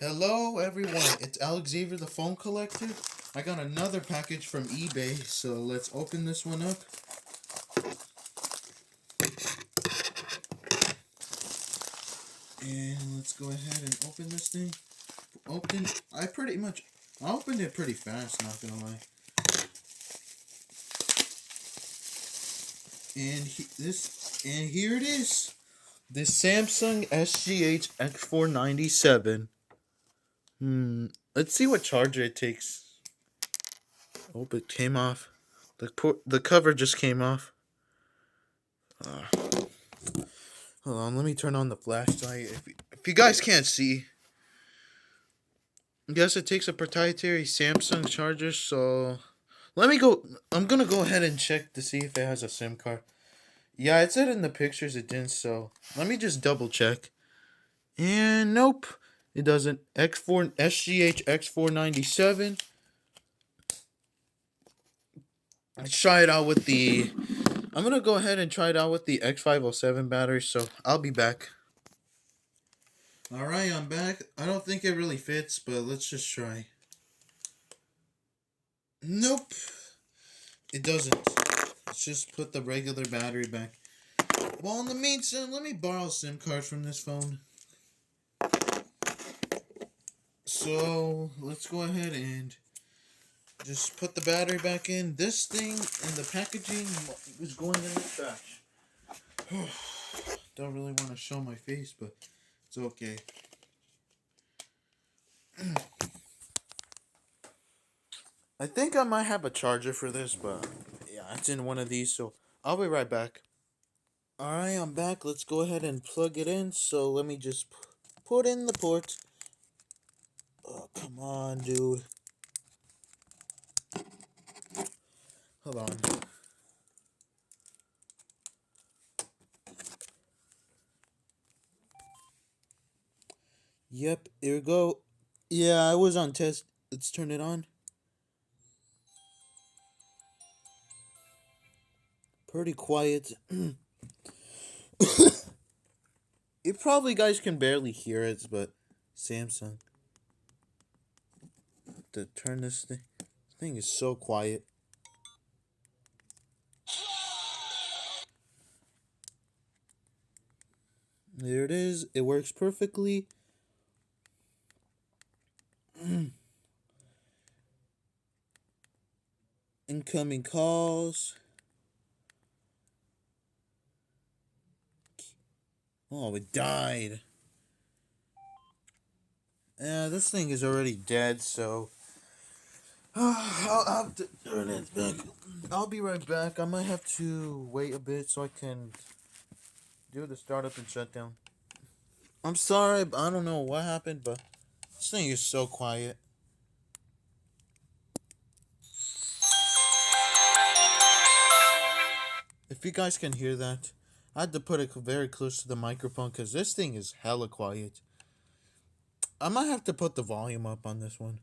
Hello everyone, it's Alex Xavier the phone collector. I got another package from eBay, so let's open this one up. And let's go ahead and open this thing. I opened it pretty fast, not gonna lie. And here it is. This Samsung SGH-X497. Let's see what charger it takes. Oh, it came off. The cover just came off. Hold on, let me turn on the flashlight. If you guys can't see, I guess it takes a proprietary Samsung charger, so let me go. I'm gonna go ahead and check to see if it has a SIM card. Yeah, it said in the pictures it didn't, so let me just double check. And nope, it doesn't. X4 SGH X497. Let's try it out with the. I'm gonna go ahead and try it out with the X507 battery, so I'll be back. Alright, I'm back. I don't think it really fits, but let's just try. Nope. It doesn't. Let's just put the regular battery back. Well, in the meantime, let me borrow a SIM card from this phone. So, let's go ahead and just put the battery back in. This thing and the packaging is going in the trash. Don't really want to show my face, but it's okay. I think I might have a charger for this, but yeah, it's in one of these, so I'll be right back. Alright, I'm back. Let's go ahead and plug it in. So let me just put in the port. Oh, come on, dude. Hold on. Yep, here we go. Yeah, I was on test. Let's turn it on. Pretty quiet. You probably guys can barely hear it, but Samsung. To turn this thing is so quiet. There it is. It works perfectly. Incoming calls. Oh, it died. Yeah, this thing is already dead, so I'll have to turn it back. I'll be right back. I might have to wait a bit so I can do the startup and shutdown. I'm sorry, I don't know what happened, but this thing is so quiet. If you guys can hear that, I had to put it very close to the microphone because this thing is hella quiet. I might have to put the volume up on this one.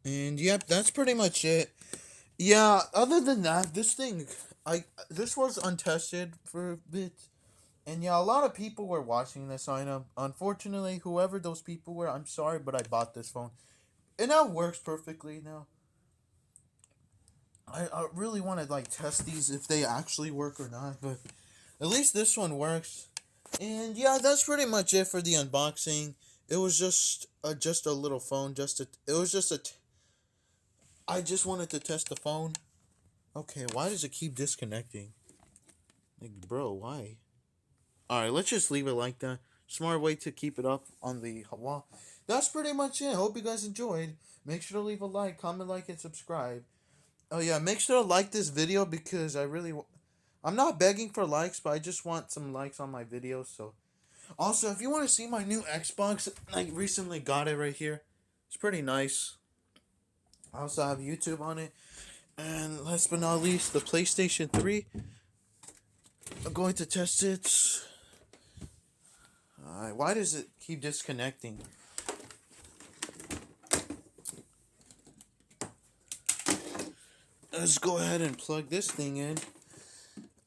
And yep, that's pretty much it. Yeah, other than that, this was untested for a bit. And yeah, a lot of people were watching this item. Unfortunately, whoever those people were, I'm sorry, but I bought this phone. It now works perfectly now. I really want to like test these if they actually work or not, but at least this one works. And yeah, that's pretty much it for the unboxing. It was just a little phone. I just wanted to test the phone. Okay, why does it keep disconnecting? Like, bro, why? Alright, let's just leave it like that. Smart way to keep it up on the wall. That's pretty much it. Hope you guys enjoyed. Make sure to leave a like, comment, like, and subscribe. Oh yeah, make sure to like this video because I'm not begging for likes, but I just want some likes on my videos. So, also, if you want to see my new Xbox, I recently got it right here. It's pretty nice. I also have YouTube on it. And last but not least, the PlayStation 3. going to test it. Alright, why does it keep disconnecting? Let's go ahead and plug this thing in.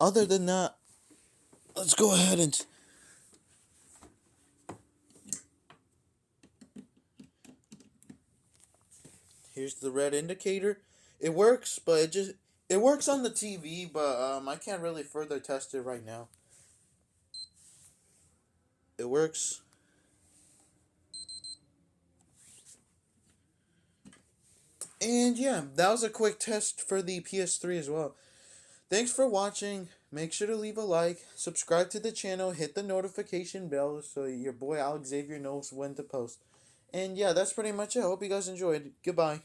Other than that, let's go ahead and... Here's the red indicator. It works, but it works on the TV, but I can't really further test it right now. It works. And yeah, that was a quick test for the PS3 as well. Thanks for watching. Make sure to leave a like, subscribe to the channel, hit the notification bell so your boy Alex Xavier knows when to post. And yeah, that's pretty much it. Hope you guys enjoyed. Goodbye.